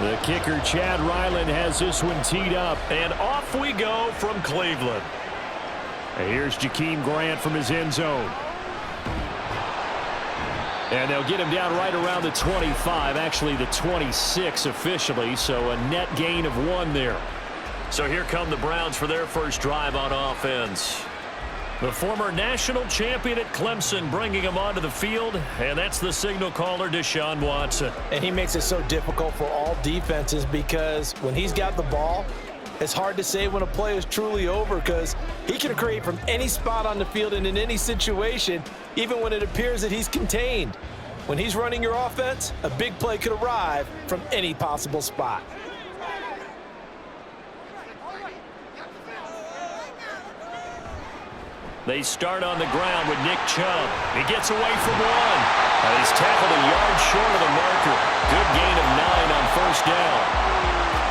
The kicker, Chad Ryland, has this one teed up. And off we go from Cleveland. And here's Jakeem Grant from his end zone. And they'll get him down right around the 25, actually the 26 officially, so a net gain of 1 there. So here come the Browns for their first drive on offense. The former national champion at Clemson bringing him onto the field, and that's the signal caller, Deshaun Watson. And he makes it so difficult for all defenses because when he's got the ball, it's hard to say when a play is truly over because he can create from any spot on the field and in any situation, even when it appears that he's contained. When he's running your offense, a big play could arrive from any possible spot. They start on the ground with Nick Chubb. He gets away from 1. And he's tackled a yard short of the marker. Good gain of 9 on first down.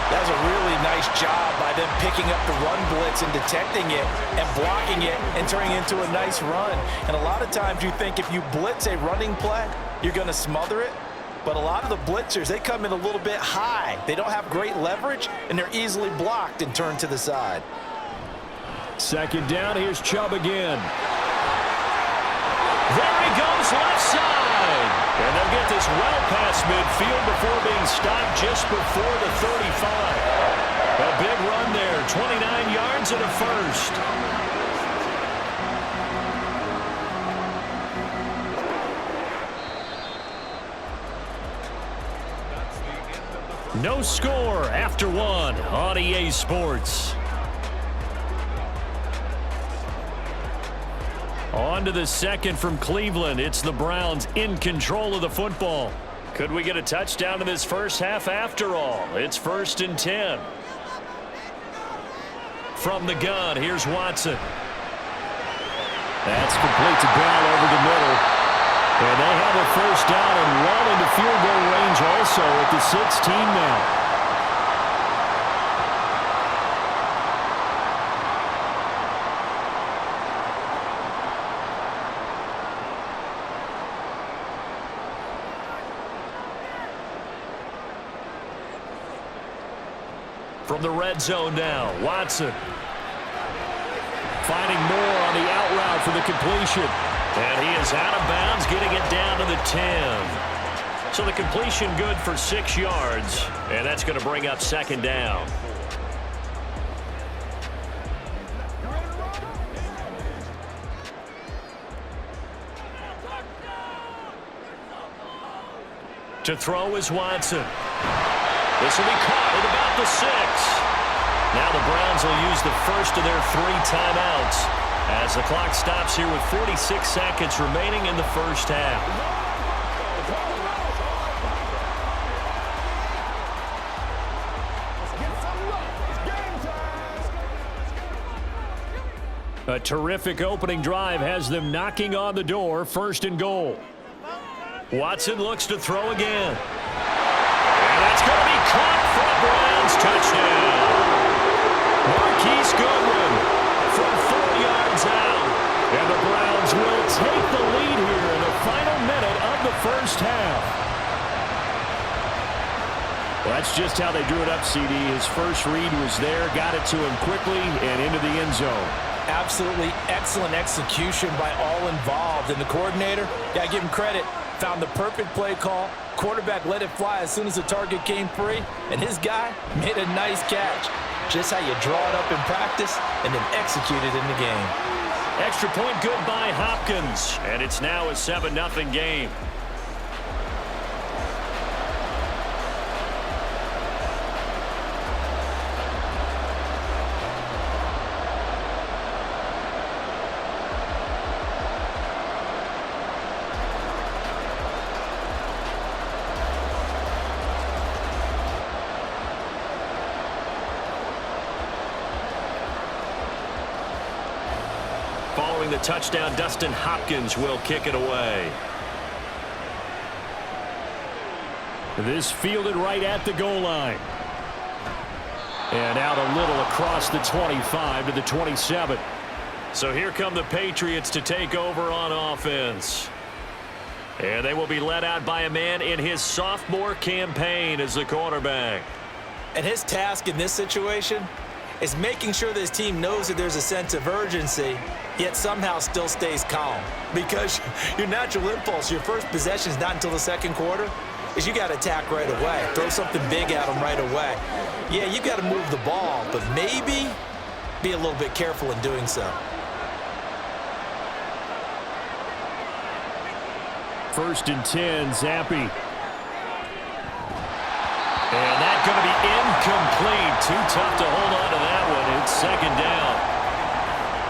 That's a really nice job by them picking up the run blitz and detecting it and blocking it and turning it into a nice run. And a lot of times you think if you blitz a running play, you're going to smother it. But a lot of the blitzers, they come in a little bit high. They don't have great leverage, and they're easily blocked and turned to the side. Second down, here's Chubb again. There he goes, left side. And they'll get this well past midfield before being stopped just before the 35. A big run there, 29 yards and a first. No score after 1 on EA Sports. On to the second from Cleveland. It's the Browns in control of the football. Could we get a touchdown in this first half after all? It's 1st and 10. From the gun, here's Watson. That's complete to Bell over the middle. And they have a first down and well into field goal range also at the 16 now. From the red zone now, Watson. Finding more on the out route for the completion. And he is out of bounds, getting it down to the 10. So the completion good for 6 yards, and that's going to bring up second down. To throw is Watson. This will be caught at about the 6. Now the Browns will use the first of their 3 timeouts as the clock stops here with 46 seconds remaining in the first half. A terrific opening drive has them knocking on the door, 1st and goal. Watson looks to throw again. And that's going to be caught for a Browns touchdown. Marquise Goodwin from 4 yards out. And the Browns will take the lead here in the final minute of the first half. Well, that's just how they drew it up, CD. His first read was there, got it to him quickly, and into the end zone. Absolutely excellent execution by all involved. And the coordinator, got to give him credit, found the perfect play call. Quarterback let it fly as soon as the target came free, and his guy made a nice catch. Just how you draw it up in practice and then execute it in the game. Extra point good by Hopkins, and it's now a 7-0 game. Following the touchdown, Dustin Hopkins will kick it away. This fielded right at the goal line. And out a little across the 25 to the 27. So here come the Patriots to take over on offense. And they will be led out by a man in his sophomore campaign as the quarterback. And his task in this situation is making sure that his team knows that there's a sense of urgency, yet somehow still stays calm. Because your natural impulse, your first possession is not until the second quarter, is you got to attack right away. Throw something big at them right away. Yeah, you got to move the ball, but maybe be a little bit careful in doing so. First and 10, Zappi. And that's going to be incomplete. Too tough to hold on to that one. It's second down.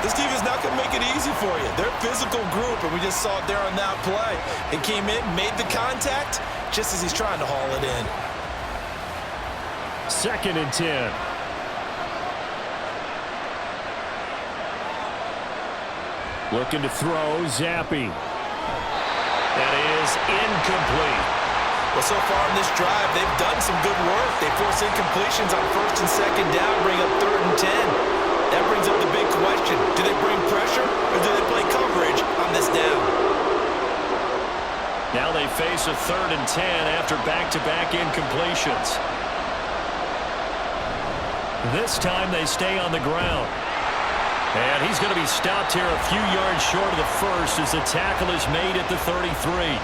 This team is not going to make it easy for you. They're a physical group, and we just saw it there on that play. It came in, made the contact, just as he's trying to haul it in. Second and 10. Looking to throw, Zappi. That is incomplete. Well, so far in this drive, they've done some good work. They force incompletions on first and second down, bring up third and 10. That brings up the big question. Do they bring pressure or do they play coverage on this down? Now they face a third and 10 after back-to-back incompletions. This time they stay on the ground. And he's going to be stopped here a few yards short of the first as the tackle is made at the 33.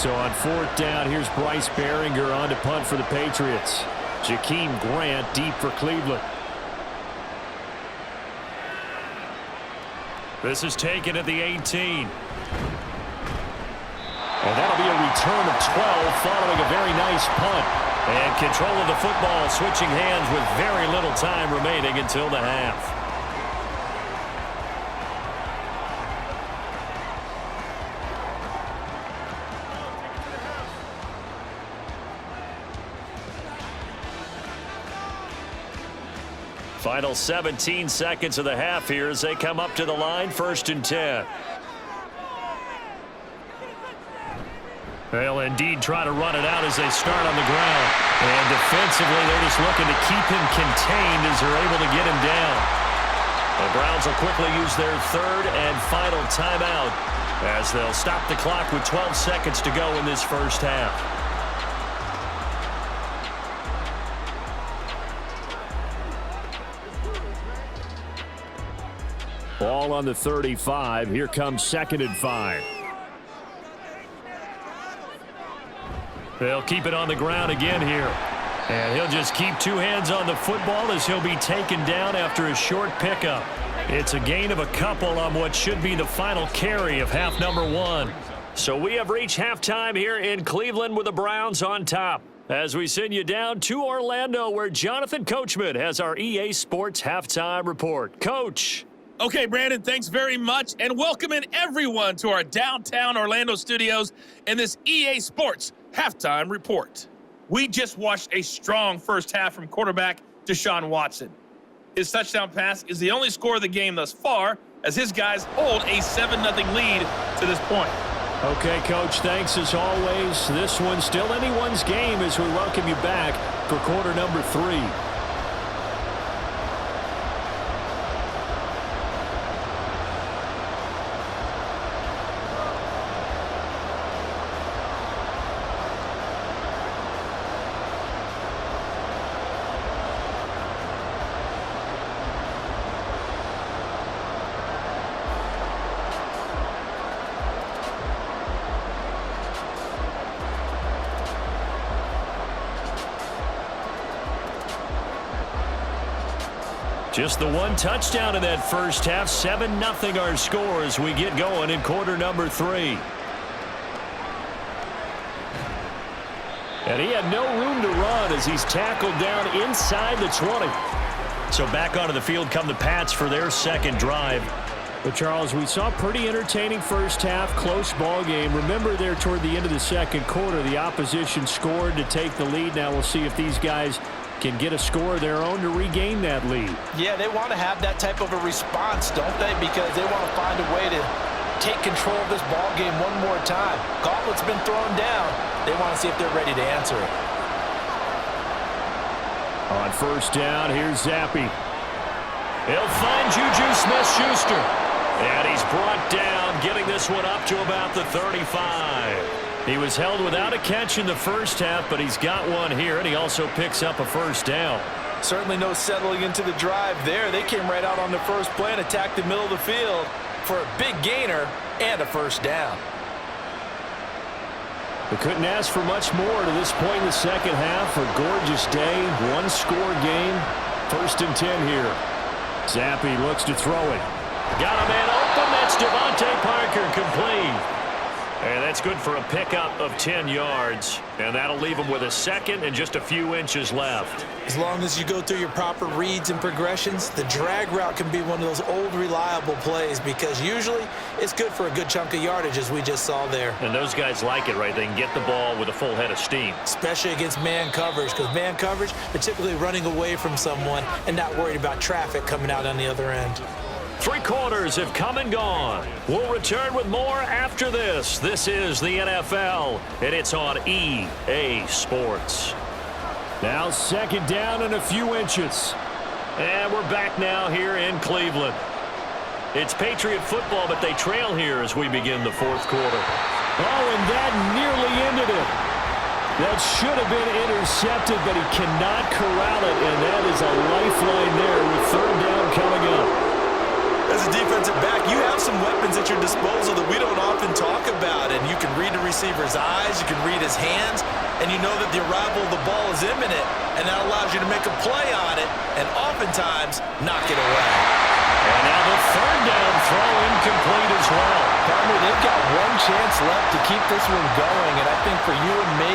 So on fourth down, here's Bryce Behringer on to punt for the Patriots. Jakeem Grant deep for Cleveland. This is taken at the 18. And that'll be a return of 12 following a very nice punt. And control of the football switching hands with very little time remaining until the half. Final 17 seconds of the half here as they come up to the line, first and 10. They'll indeed try to run it out as they start on the ground. And defensively, they're just looking to keep him contained as they're able to get him down. The Browns will quickly use their third and final timeout as they'll stop the clock with 12 seconds to go in this first half. Ball on the 35. Here comes second and 5. They'll keep it on the ground again here. And he'll just keep two hands on the football as he'll be taken down after a short pickup. It's a gain of a couple on what should be the final carry of half number one. So we have reached halftime here in Cleveland with the Browns on top. As we send you down to Orlando where Jonathan Coachman has our EA Sports halftime report. Coach. Okay, Brandon, thanks very much, and welcome in everyone to our downtown Orlando studios in this EA Sports halftime report. We just watched a strong first half from quarterback Deshaun Watson. His touchdown pass is the only score of the game thus far, as his guys hold a 7-0 lead to this point. Okay, Coach, thanks as always. This one's still anyone's game as we welcome you back for quarter number 3. Just the one touchdown in that first half. 7-0 our score as we get going in quarter number 3. And he had no room to run as he's tackled down inside the 20. So back onto the field come the Pats for their second drive. But, Charles, we saw a pretty entertaining first half, close ball game. Remember there toward the end of the second quarter, the opposition scored to take the lead. Now we'll see if these guys can get a score of their own to regain that lead. Yeah, they want to have that type of a response, don't they? Because they want to find a way to take control of this ball game one more time. Gauntlet's been thrown down. They want to see if they're ready to answer it. On first down, here's Zappi. He'll find Juju Smith-Schuster. And he's brought down, getting this one up to about the 35. He was held without a catch in the first half, but he's got one here, and he also picks up a first down. Certainly no settling into the drive there. They came right out on the first play and attacked the middle of the field for a big gainer and a first down. They couldn't ask for much more to this point in the second half. A gorgeous day, one-score game. 1st and 10 here. Zappi looks to throw it. Got a man open. That's Devontae Parker, complete. And that's good for a pickup of 10 yards. And that'll leave him with a second and just a few inches left. As long as you go through your proper reads and progressions, the drag route can be one of those old reliable plays because usually it's good for a good chunk of yardage, as we just saw there. And those guys like it, right? They can get the ball with a full head of steam. Especially against man coverage, because man coverage, they're typically running away from someone and not worried about traffic coming out on the other end. 3 quarters have come and gone. We'll return with more after this. This is the NFL, and it's on EA Sports. Now 2nd down and a few inches. And we're back now here in Cleveland. It's Patriot football, but they trail here as we begin the 4th quarter. Oh, and that nearly ended it. That should have been intercepted, but he cannot corral it, and that is a lifeline there with 3rd down coming up. As a defensive back, you have some weapons at your disposal that we don't often talk about, and you can read the receiver's eyes, you can read his hands, and you know that the arrival of the ball is imminent, and that allows you to make a play on it, and oftentimes knock it away. And now the 3rd down throw incomplete as well. Partner, they've got one chance left to keep this one going, and I think for you and me,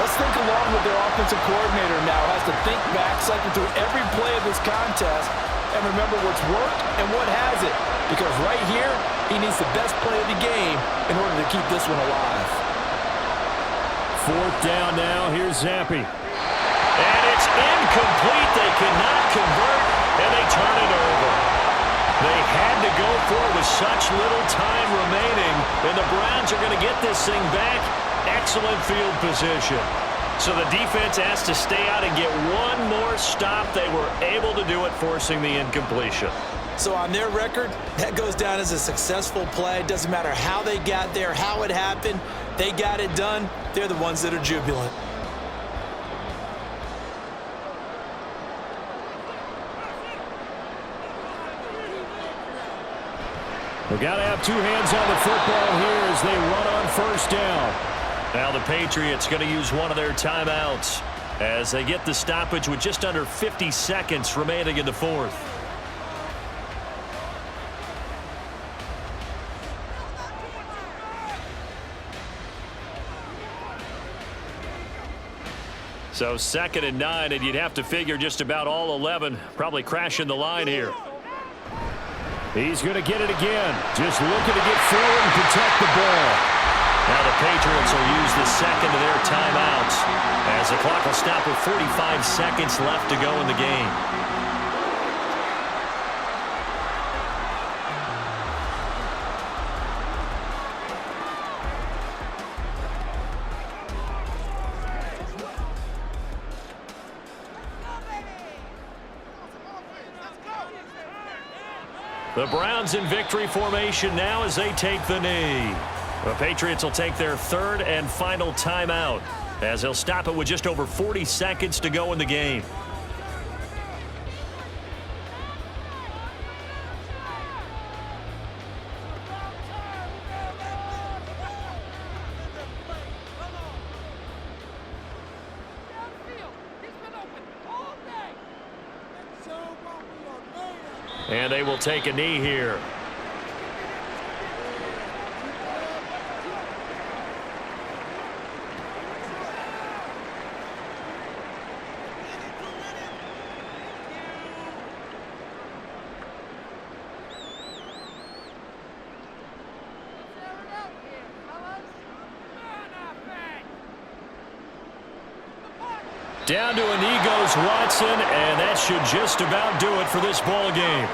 let's think along with their offensive coordinator now. Has to think back, cycle through every play of this contest, and remember what's worked and what hasn't. Because right here, he needs the best play of the game in order to keep this one alive. 4th down now. Here's Zappi. And it's incomplete. They cannot convert, and they turn it over. They had to go for it with such little time remaining, and the Browns are going to get this thing back. Excellent field position. So the defense has to stay out and get one more stop. They were able to do it, forcing the incompletion. So on their record, that goes down as a successful play. Doesn't matter how they got there, how it happened. They got it done. They're the ones that are jubilant. We've got to have 2 hands on the football here as they run on 1st down. Now the Patriots going to use one of their timeouts as they get the stoppage with just under 50 seconds remaining in the 4th. So 2nd and 9, and you'd have to figure just about all 11 probably crashing the line here. He's going to get it again. Just looking to get forward and protect the ball. Now the Patriots will use the 2nd of their timeouts as the clock will stop with 45 seconds left to go in the game. The Browns in victory formation now as they take the knee. The Patriots will take their 3rd and final timeout as they'll stop it with just over 40 seconds to go in the game. And they will take a knee here. Down to a knee goes Watson, and that should just about do it for this ball game.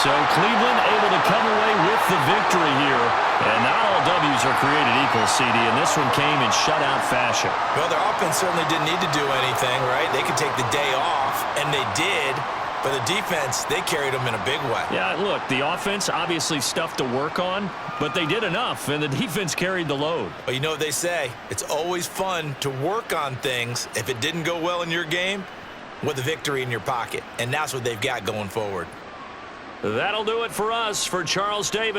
So Cleveland able to come away with the victory here. And not all W's are created equal, CD, and this one came in shutout fashion. Well, their offense certainly didn't need to do anything, right? They could take the day off, and they did. But the defense, they carried them in a big way. Yeah, look, the offense, obviously stuff to work on, but they did enough, and the defense carried the load. But you know what they say, it's always fun to work on things. If it didn't go well in your game, with a victory in your pocket. And that's what they've got going forward. That'll do it for us. For Charles Davis.